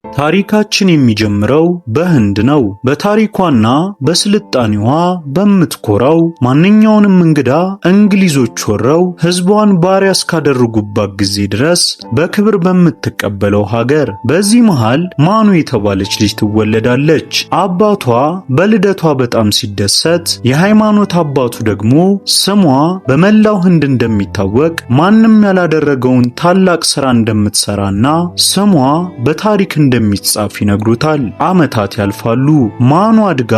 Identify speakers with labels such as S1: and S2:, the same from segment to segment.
S1: ታሪካችን የሚጀምረው በህንድ ነው። በታሪኳና በስልጣኔዋ በምትኮራው ማንኛውንም እንግዳ እንግሊዞች ወረው ህዝቧን ባሪያ እስካደረጉባት ጊዜ ድረስ በክብር በምትቀበለው ሀገር። በዚህ መሃል ማኑ የተባለች ልጅ ትወለዳለች። አባቷ በልደቷ በጣም ሲደሰት፣ የሃይማኖት አባቱ ደግሞ ስሟ በመላው ህንድ እንደሚታወቅ ማንም ያላደረገውን ታላቅ ሥራ እንደምትሰራና ስሟ በታሪክ እንደሚጻፍ ይነግሩታል። ዓመታት ያልፋሉ። ማኑ አድጋ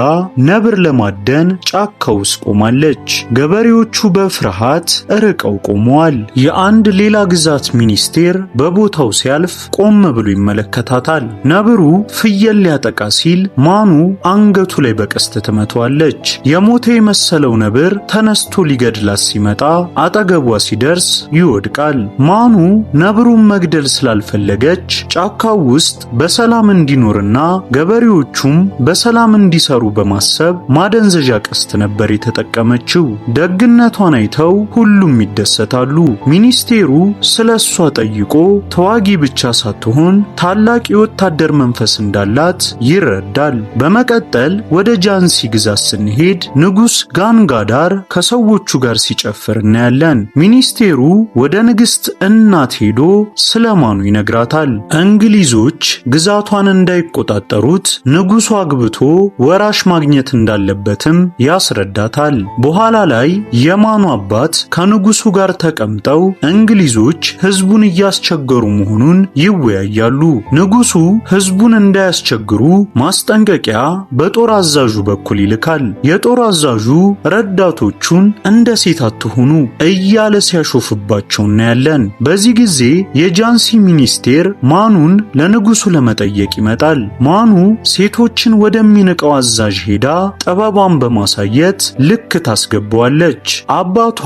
S1: ነብር ለማደን ጫካ ውስጥ ቆማለች። ገበሬዎቹ በፍርሃት ርቀው ቆመዋል። የአንድ ሌላ ግዛት ሚኒስቴር በቦታው ሲያልፍ ቆም ብሎ ይመለከታታል። ነብሩ ፍየል ሊያጠቃ ሲል ማኑ አንገቱ ላይ በቀስት ትመታዋለች። የሞተ የመሰለው ነብር ተነስቶ ሊገድላት ሲመጣ አጠገቧ ሲደርስ ይወድቃል። ማኑ ነብሩን መግደል ስላልፈለገች ጫካው ውስጥ በሰላም እንዲኖርና ገበሬዎቹም በሰላም እንዲሰሩ በማሰብ ማደንዘዣ ቀስት ነበር የተጠቀመችው። ደግነቷን አይተው ሁሉም ይደሰታሉ። ሚኒስቴሩ ስለሷ ጠይቆ ተዋጊ ብቻ ሳትሆን ታላቅ የወታደር መንፈስ እንዳላት ይረዳል። በመቀጠል ወደ ጃንሲ ግዛት ስንሄድ ንጉሥ ጋንጋዳር ከሰዎቹ ጋር ሲጨፍር እናያለን። ሚኒስቴሩ ወደ ንግሥት እናት ሄዶ ስለ ማኑ ይነግራታል። እንግሊዞች ግዛቷን እንዳይቆጣጠሩት ንጉሡ አግብቶ ወራሽ ማግኘት እንዳለበትም ያስረዳታል። በኋላ ላይ የማኑ አባት ከንጉሡ ጋር ተቀምጠው እንግሊዞች ሕዝቡን እያስቸገሩ መሆኑን ይወያያሉ። ንጉሡ ሕዝቡን እንዳያስቸግሩ ማስጠንቀቂያ በጦር አዛዡ በኩል ይልካል። የጦር አዛዡ ረዳቶቹን እንደ ሴት አትሁኑ እያለ ሲያሾፍባቸው እናያለን። በዚህ ጊዜ የጃንሲ ሚኒስቴር ማኑን ለንጉሡ ለመጠየቅ ይመጣል። ማኑ ሴቶችን ወደሚንቀው አዛዥ ሄዳ ጥበቧን በማሳየት ልክ ታስገባዋለች። አባቷ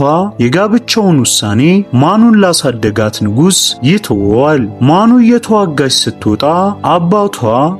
S1: የጋብቻውን ውሳኔ ማኑን ላሳደጋት ንጉሥ ይተወዋል። ማኑ እየተዋጋች ስትወጣ አባቷ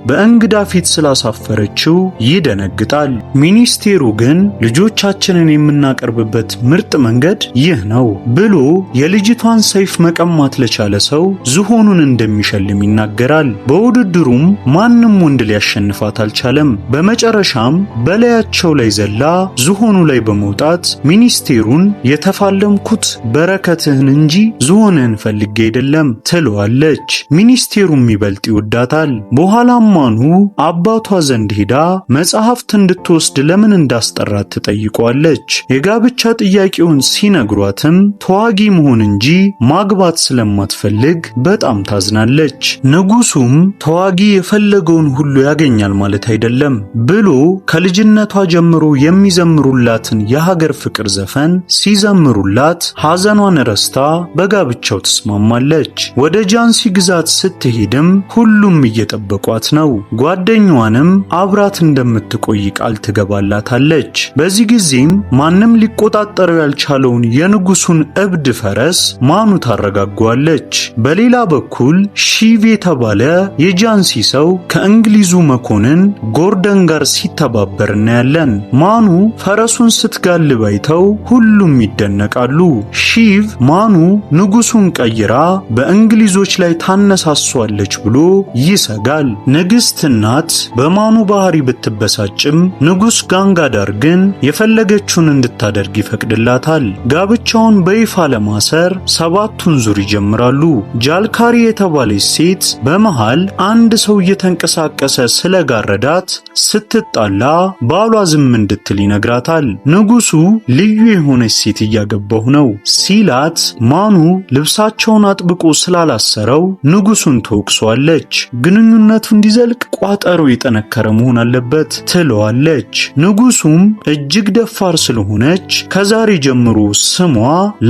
S1: በእንግዳ ፊት ስላሳፈረችው ይደነግጣል። ሚኒስቴሩ ግን ልጆቻችንን የምናቀርብበት ምርጥ መንገድ ይህ ነው ብሎ የልጅቷን ሰይፍ መቀማት ለቻለ ሰው ዝሆኑን እንደሚሸልም ይናገራል። በውድድሩም ማንም ወንድ ሊያሸንፋት አልቻለም። በመጨረሻም በላያቸው ላይ ዘላ ዝሆኑ ላይ በመውጣት ሚኒስቴሩን የተፋለምኩት በረከትህን እንጂ ዝሆንህን ፈልጌ አይደለም ትለዋለች። ሚኒስቴሩም ይበልጥ ይወዳታል። በኋላም ማኑ አባቷ ዘንድ ሄዳ መጽሐፍት እንድትወስድ ለምን እንዳስጠራት ትጠይቋለች። የጋብቻ ጥያቄውን ሲነግሯትም ተዋጊ መሆን እንጂ ማግባት ስለማትፈልግ በጣም ታዝናለች። ንጉሡም ተዋጊ የፈለገውን ሁሉ ያገኛል ማለት አይደለም ብሎ ከልጅነቷ ጀምሮ የሚዘምሩላትን የሀገር ፍቅር ዘፈን ሲዘምሩላት ሐዘኗን ረስታ በጋብቻው ትስማማለች። ወደ ጃንሲ ግዛት ስትሄድም ሁሉም እየጠበቋት ነው። ጓደኛዋንም አብራት እንደምትቆይ ቃል ትገባላታለች። በዚህ ጊዜም ማንም ሊቆጣጠረው ያልቻለውን የንጉሡን እብድ ፈረስ ማኑ ታረጋጓለች። በሌላ በኩል ሺቭ የተባለ የጃንሲ ሰው ከእንግሊዙ መኮንን ጎርደን ጋር ሲተባበር እናያለን። ማኑ ፈረሱን ስትጋልብ አይተው ሁሉም ይደነቃሉ። ሺቭ ማኑ ንጉሡን ቀይራ በእንግሊዞች ላይ ታነሳሷለች ብሎ ይሰጋል። ንግሥት እናት በማኑ ባህሪ ብትበሳጭም ንጉሥ ጋንጋዳር ግን የፈለገችውን እንድታደርግ ይፈቅድላታል። ጋብቻውን በይፋ ለማሰር 7ቱን ዙር ይጀምራሉ። ጃልካሪ የተባለች ሴት በመሃል አንድ ሰው እየተንቀሳቀሰ ስለጋረዳት ስትጣላ ባሏ ዝም እንድትል ይነግራታል። ንጉሡ ልዩ የሆነች ሴት እያገባሁ ነው ሲላት ማኑ ልብሳቸውን አጥብቆ ስላላሰረው ንጉሡን ተወቅሷለች። ግንኙነቱ እንዲዘልቅ ቋጠሮ የጠነከረ መሆን አለበት ትለዋለች። ንጉሡም እጅግ ደፋር ስለሆነች ከዛሬ ጀምሮ ስሟ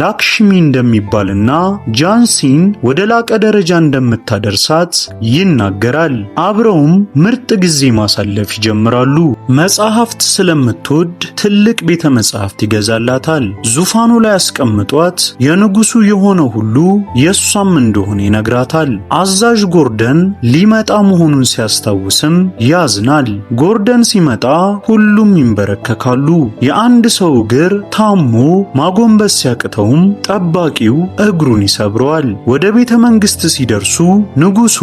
S1: ላክሽሚ እንደሚባልና ጃንሲን ወደ ላቀ ደረጃ እንደምታደርሳት ይናገራል። አብረውም ምርጥ ጊዜ ማሳለፍ ይጀምራሉ። መጽሐፍት ስለምትወድ ትልቅ ቤተ መጽሐፍት ይገዛላታል። ዙፋኑ ላይ አስቀምጧት የንጉሡ የሆነ ሁሉ የሷም እንደሆነ ይነግራታል። አዛዥ ጎርደን ሊመጣ መሆኑን ሲያስታውስም ያዝናል። ጎርደን ሲመጣ ሁሉም ይንበረከካሉ። የአንድ ሰው እግር ታሞ ማጎንበስ ሲያቅተውም ጠባቂው እግሩን ይሰብረዋል። ወደ ቤተ መንግሥት ሲደርሱ ንጉሡ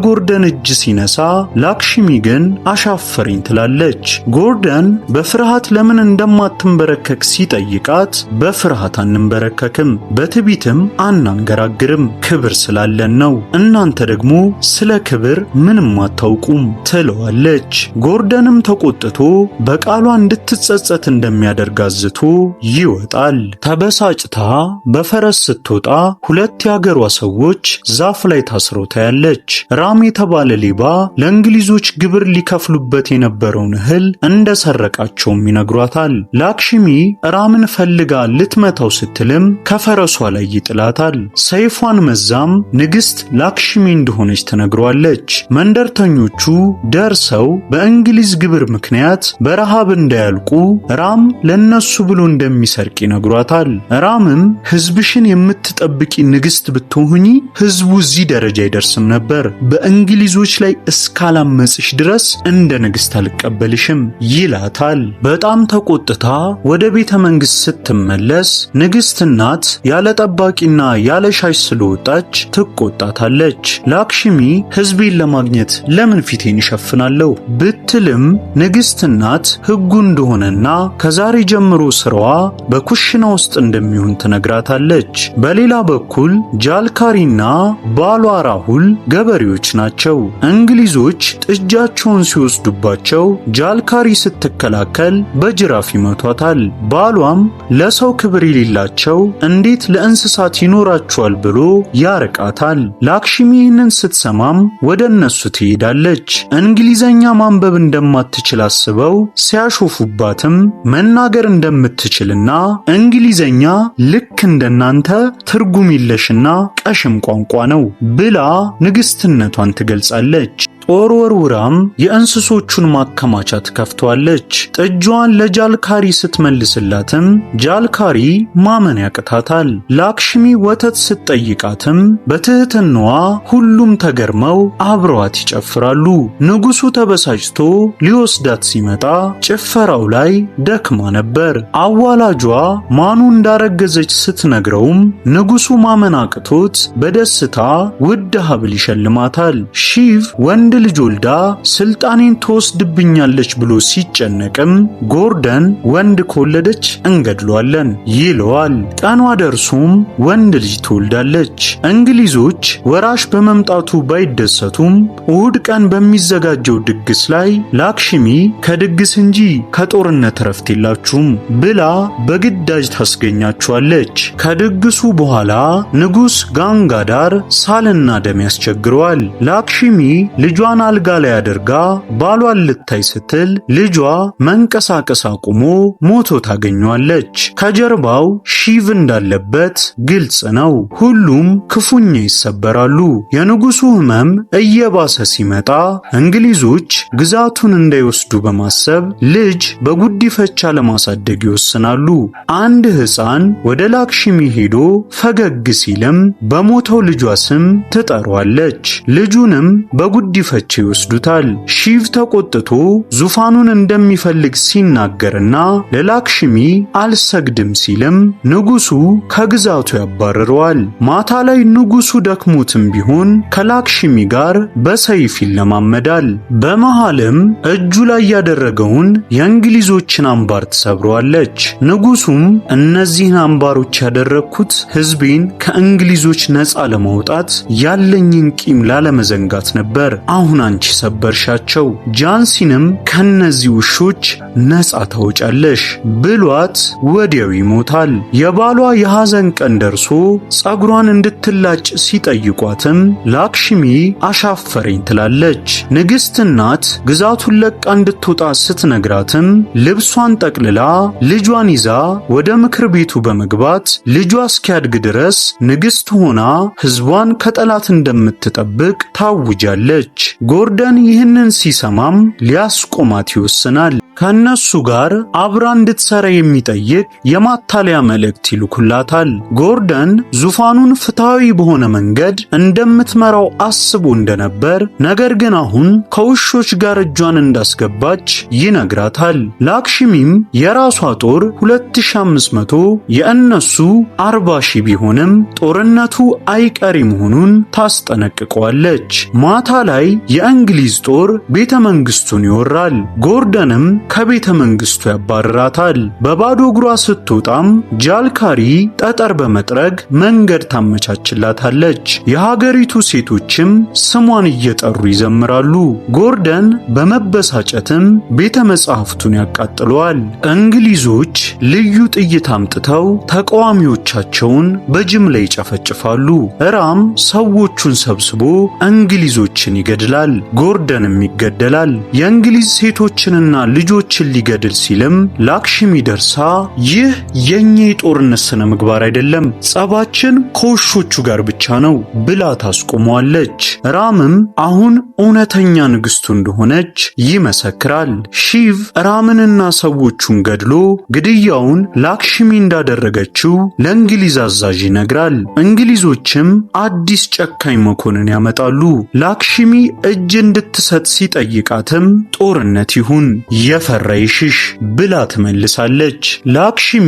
S1: ከጎርደን እጅ ሲነሳ ላክሽሚ ግን አሻፈረኝ ትላለች። ጎርደን በፍርሃት ለምን እንደማትንበረከክ ሲጠይቃት በፍርሃት አንንበረከክም፣ በትዕቢትም አናንገራግርም፣ ክብር ስላለን ነው። እናንተ ደግሞ ስለ ክብር ምንም አታውቁም ትለዋለች። ጎርደንም ተቆጥቶ በቃሏ እንድትጸጸት እንደሚያደርግ አዝቶ ይወጣል። ተበሳጭታ በፈረስ ስትወጣ ሁለት የአገሯ ሰዎች ዛፍ ላይ ታስረው ታያለች። ራም የተባለ ሌባ ለእንግሊዞች ግብር ሊከፍሉበት የነበረውን እህል እንደሰረቃቸውም ይነግሯታል። ላክሽሚ ራምን ፈልጋ ልትመታው ስትልም ከፈረሷ ላይ ይጥላታል። ሰይፏን መዛም ንግሥት ላክሽሚ እንደሆነች ትነግሯለች። መንደርተኞቹ ደርሰው በእንግሊዝ ግብር ምክንያት በረሃብ እንዳያልቁ ራም ለነሱ ብሎ እንደሚሰርቅ ይነግሯታል። ራምም ሕዝብሽን የምትጠብቂ ንግሥት ብትሆኚ ሕዝቡ እዚህ ደረጃ አይደርስም ነበር፣ በእንግሊዞች ላይ እስካላመጽሽ ድረስ እንደ ንግሥት አልቀበልሽም ይላታል። በጣም ተቆጥታ ወደ ቤተ መንግሥት ስትመለስ ንግሥት እናት ያለ ጠባቂና ያለ ሻሽ ስለወጣች ትቆጣታለች። ላክሽሚ ሕዝቤን ለማግኘት ለምን ፊቴን ይሸፍናለሁ ብትልም ንግሥት እናት ሕጉ እንደሆነና ከዛሬ ጀምሮ ስራዋ በኩሽና ውስጥ እንደሚሆን ትነግራታለች። በሌላ በኩል ጃልካሪና ባሏ ራሁል ገበሬዎች ናቸው። እንግሊዞች ጥጃቸውን ሲወስዱባቸው ጃልካሪ ስትከላከል በጅራፍ ይመቷታል። ባሏም ለሰው ክብር የሌላቸው እንዴት ለእንስሳት ይኖራቸዋል ብሎ ያርቃታል። ላክሽሚ ይህንን ስትሰማም ወደ እነሱ ትሄዳለች። እንግሊዘኛ ማንበብ እንደማትችል አስበው ሲያሾፉባትም መናገር እንደምትችልና እንግሊዘኛ ልክ እንደናንተ ትርጉም የለሽና ቀሽም ቋንቋ ነው ብላ ንግሥትነቷን ትገልጻለች። ጦር ወርውራም የእንስሶቹን ማከማቻ ትከፍተዋለች። ጥጇን ለጃልካሪ ስትመልስላትም ጃልካሪ ማመን ያቅታታል። ላክሽሚ ወተት ስትጠይቃትም በትህትናዋ ሁሉም ተገርመው አብረዋት ይጨፍራሉ። ንጉሡ ተበሳጭቶ ሊወስዳት ሲመጣ ጭፈራው ላይ ደክማ ነበር። አዋላጇ ማኑ እንዳረገዘች ስትነግረውም ንጉሡ ማመን አቅቶት በደስታ ውድ ሀብል ይሸልማታል። ሺቭ ወንድ ልጅ ወልዳ ስልጣኔን ትወስድብኛለች ብሎ ሲጨነቅም ጎርደን ወንድ ከወለደች እንገድሏለን ይለዋል። ቀኗ ደርሶም ወንድ ልጅ ትወልዳለች። እንግሊዞች ወራሽ በመምጣቱ ባይደሰቱም እሁድ ቀን በሚዘጋጀው ድግስ ላይ ላክሽሚ ከድግስ እንጂ ከጦርነት ረፍት የላችሁም ብላ በግዳጅ ታስገኛቸዋለች። ከድግሱ በኋላ ንጉሥ ጋንጋዳር ሳልና ደም ያስቸግረዋል። ላክሽሚ ልጇን አልጋ ላይ አድርጋ ባሏን ልታይ ስትል ልጇ መንቀሳቀስ አቁሞ ሞቶ ታገኘዋለች። ከጀርባው ሺቭ እንዳለበት ግልጽ ነው። ሁሉም ክፉኛ ይሰበራሉ። የንጉሡ ሕመም እየባሰ ሲመጣ እንግሊዞች ግዛቱን እንዳይወስዱ በማሰብ ልጅ በጉዲፈቻ ለማሳደግ ይወስናሉ። አንድ ሕፃን ወደ ላክሽሚ ሄዶ ፈገግ ሲልም በሞተው ልጇ ስም ትጠሯለች። ልጁንም በጉዲፈቻ ይወስዱታል። ሺቭ ተቆጥቶ ዙፋኑን እንደሚፈልግ ሲናገርና ለላክሽሚ አልሰግድም ሲልም ንጉሡ ከግዛቱ ያባርረዋል። ማታ ላይ ንጉሡ ደክሞትም ቢሆን ከላክሽሚ ጋር በሰይፍ ይለማመዳል። በመሃልም እጁ ላይ ያደረገውን የእንግሊዞችን አምባር ትሰብረዋለች። ንጉሡም እነዚህን አምባሮች ያደረግኩት ሕዝቤን ከእንግሊዞች ነፃ ለማውጣት ያለኝን ቂም ላለመዘንጋት ነበር፣ አሁን አንቺ ሰበርሻቸው፣ ጃንሲንም ከነዚህ ውሾች ነፃ ታወጫለሽ ብሏት ወዲያው ይሞታል። የባሏ የሐዘን ቀን ደርሶ ጸጉሯን እንድትላጭ ሲጠይቋትም ላክሽሚ አሻፈረኝ ትላለች። ንግሥት እናት ግዛቱን ለቃ እንድትወጣ ስትነግራትም ልብሷን ጠቅልላ ልጇን ይዛ ወደ ምክር ቤቱ በመግባት ልጇ እስኪያድግ ድረስ ንግሥት ሆና ሕዝቧን ከጠላት እንደምትጠብቅ ታውጃለች። ጎርደን ይህንን ሲሰማም ሊያስቆማት ይወስናል። ከነሱ ጋር አብራ እንድትሰራ የሚጠይቅ የማታለያ መልእክት ይልኩላታል። ጎርደን ዙፋኑን ፍትሃዊ በሆነ መንገድ እንደምትመራው አስቦ እንደነበር፣ ነገር ግን አሁን ከውሾች ጋር እጇን እንዳስገባች ይነግራታል። ላክሽሚም የራሷ ጦር 2500 የእነሱ 40,000 ቢሆንም ጦርነቱ አይቀሬ መሆኑን ታስጠነቅቀዋለች። ማታ ላይ የእንግሊዝ ጦር ቤተ መንግስቱን ይወራል። ጎርደንም ከቤተ መንግስቱ ያባርራታል። በባዶ እግሯ ስትወጣም ጃልካሪ ጠጠር በመጥረግ መንገድ ታመቻችላታለች። የሀገሪቱ ሴቶችም ስሟን እየጠሩ ይዘምራሉ። ጎርደን በመበሳጨትም ቤተ መጻሕፍቱን ያቃጥለዋል። እንግሊዞች ልዩ ጥይት አምጥተው ተቃዋሚዎቻቸውን በጅምላ ይጨፈጭፋሉ። ራም ሰዎቹን ሰብስቦ እንግሊዞችን ይገድላል። ጎርደንም ይገደላል። የእንግሊዝ ሴቶችንና ልጆችን ሊገድል ሲልም ላክሽሚ ደርሳ ይህ የኛ የጦርነት ስነ ምግባር አይደለም፣ ጸባችን ከውሾቹ ጋር ብቻ ነው ብላ ታስቆመዋለች። ራምም አሁን እውነተኛ ንግስቱ እንደሆነች ይመሰክራል። ሺቭ ራምንና ሰዎቹን ገድሎ ግድያውን ላክሽሚ እንዳደረገችው ለእንግሊዝ አዛዥ ይነግራል። እንግሊዞችም አዲስ ጨካኝ መኮንን ያመጣሉ። ላክሽሚ እጅ እንድትሰጥ ሲጠይቃትም ጦርነት ይሁን የፈራ ይሽሽ ብላ ትመልሳለች። ላክሽሚ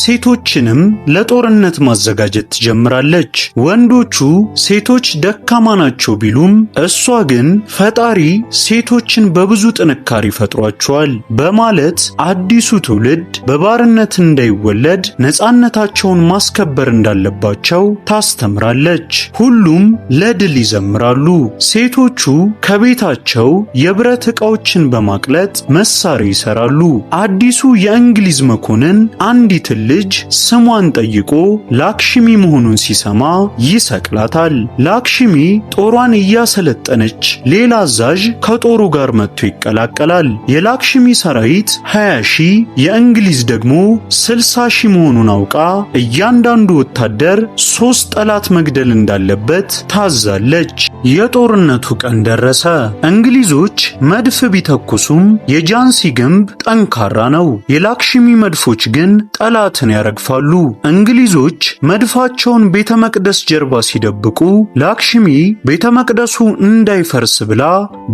S1: ሴቶችንም ለጦርነት ማዘጋጀት ትጀምራለች። ወንዶቹ ሴቶች ደካማ ናቸው ቢሉም እሷ ግን ፈጣሪ ሴቶችን በብዙ ጥንካሬ ፈጥሯቸዋል በማለት አዲሱ ትውልድ በባርነት እንዳይወለድ ነፃነታቸውን ማስከበር እንዳለባቸው ታስተምራለች። ሁሉም ለድል ይዘምራሉ። ሴቶቹ ከቤታቸው የብረት ዕቃዎችን በማቅለጥ መሳሪያ ይሰራሉ። አዲሱ የእንግሊዝ መኮንን አንዲትን ልጅ ስሟን ጠይቆ ላክሽሚ መሆኑን ሲሰማ ይሰቅላታል። ላክሽሚ ጦሯን እያሰለጠነች ሌላ አዛዥ ከጦሩ ጋር መጥቶ ይቀላቀላል። የላክሽሚ ሰራዊት 20,000 የእንግሊዝ ደግሞ 60,000 መሆኑን አውቃ እያንዳንዱ ወታደር 3 ጠላት መግደል እንዳለበት ታዛለች። የጦርነቱ ቀን ደረሰ። እንግሊዞች መድፍ ቢተኩሱም የጃንሲ ግንብ ጠንካራ ነው። የላክሽሚ መድፎች ግን ጠላትን ያረግፋሉ። እንግሊዞች መድፋቸውን ቤተ መቅደስ ጀርባ ሲደብቁ ላክሽሚ ቤተ መቅደሱ እንዳይፈርስ ብላ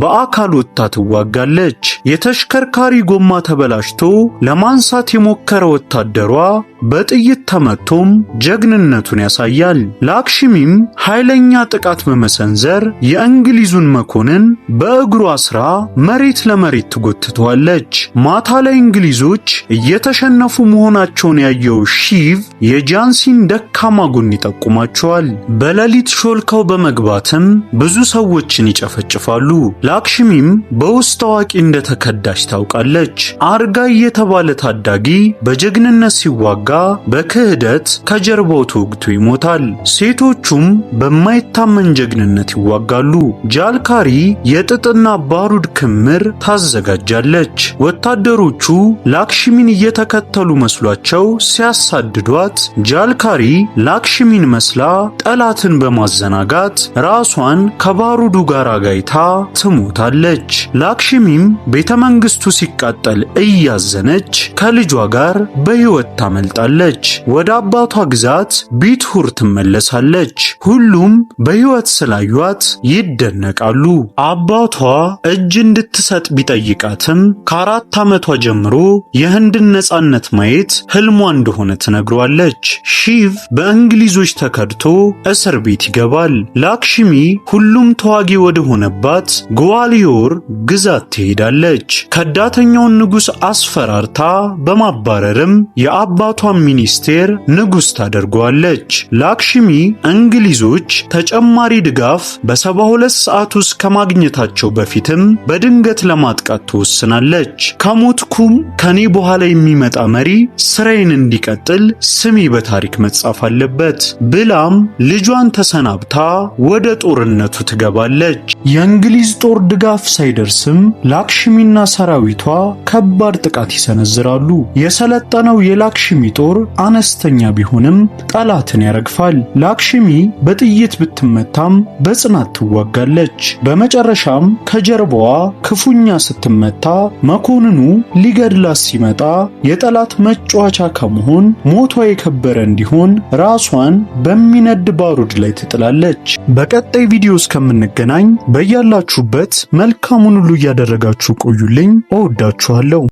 S1: በአካል ወጥታ ትዋጋለች። የተሽከርካሪ ጎማ ተበላሽቶ ለማንሳት የሞከረ ወታደሯ በጥይት ተመቶም ጀግንነቱን ያሳያል። ላክሽሚም ኃይለኛ ጥቃት በመሰንዘር የእንግሊዙን መኮንን በእግሩ አስራ መሬት ለመሬት ትጎትተዋለች። ማታ ላይ እንግሊዞች እየተሸነፉ መሆናቸውን ያየው ሺቭ የጃንሲን ደካማ ጎን ይጠቁማቸዋል። በሌሊት ሾልከው በመግባትም ብዙ ሰዎችን ይጨፈጭፋሉ። ላክሽሚም በውስጥ አዋቂ እንደተከዳች ታውቃለች። አርጋይ የተባለ ታዳጊ በጀግንነት ሲዋጋ በክህደት ከጀርባው ተወግቶ ይሞታል። ሴቶቹም በማይታመን ጀግንነት ይዋጋሉ። ጃልካሪ የጥጥና ባሩድ ክምር ታዘጋጃለች። ወታደሮቹ ላክሽሚን እየተከተሉ መስሏቸው ሲያሳድዷት ጃልካሪ ላክሽሚን መስላ ጠላትን በማዘናጋት ራሷን ከባሩዱ ጋር አጋይታ ትሞታለች። ላክሽሚም ቤተ መንግስቱ ሲቃጠል እያዘነች ከልጇ ጋር በሕይወት ታመልጣለች። ወደ አባቷ ግዛት ቢትሁር ትመለሳለች። ሁሉም በሕይወት ስላዩት ይደነቃሉ። አባቷ እጅ እንድትሰጥ ቢጠይቃትም ከ4 ዓመቷ ጀምሮ የህንድን ነጻነት ማየት ህልሟ እንደሆነ ትነግሯለች። ሺቭ በእንግሊዞች ተከድቶ እስር ቤት ይገባል። ላክሽሚ ሁሉም ተዋጊ ወደ ሆነባት ግዋሊዮር ግዛት ትሄዳለች። ከዳተኛውን ንጉሥ አስፈራርታ በማባረርም የአባቷን ሚኒስቴር ንጉሥ ታደርገዋለች። ላክሽሚ እንግሊዞች ተጨማሪ ድጋፍ በ72 ሰዓት ውስጥ ከማግኘታቸው በፊትም በድንገት ለማጥቃት ትወስናለች። ከሞትኩ ምትኩም ከኔ በኋላ የሚመጣ መሪ ስራዬን እንዲቀጥል ስሜ በታሪክ መጻፍ አለበት ብላም ልጇን ተሰናብታ ወደ ጦርነቱ ትገባለች። የእንግሊዝ ጦር ድጋፍ ሳይደርስም ላክሽሚና ሰራዊቷ ከባድ ጥቃት ይሰነዝራሉ። የሰለጠነው የላክሽሚ ጦር አነስተኛ ቢሆንም ጠላትን ያረግፋል። ላክሽሚ በጥይት ብትመታም በጽናት ትዋጋለች። በመጨረሻም ከጀርባዋ ክፉኛ ስትመታ መኮንኑ ሊገድላት ሲመጣ የጠላት መጫወቻ ከመሆን ሞቷ የከበረ እንዲሆን ራሷን በሚነድ ባሩድ ላይ ትጥላለች። በቀጣይ ቪዲዮ እስከምንገናኝ በያላችሁበት መልካሙን ሁሉ እያደረጋችሁ ቆዩልኝ። እወዳችኋለሁ።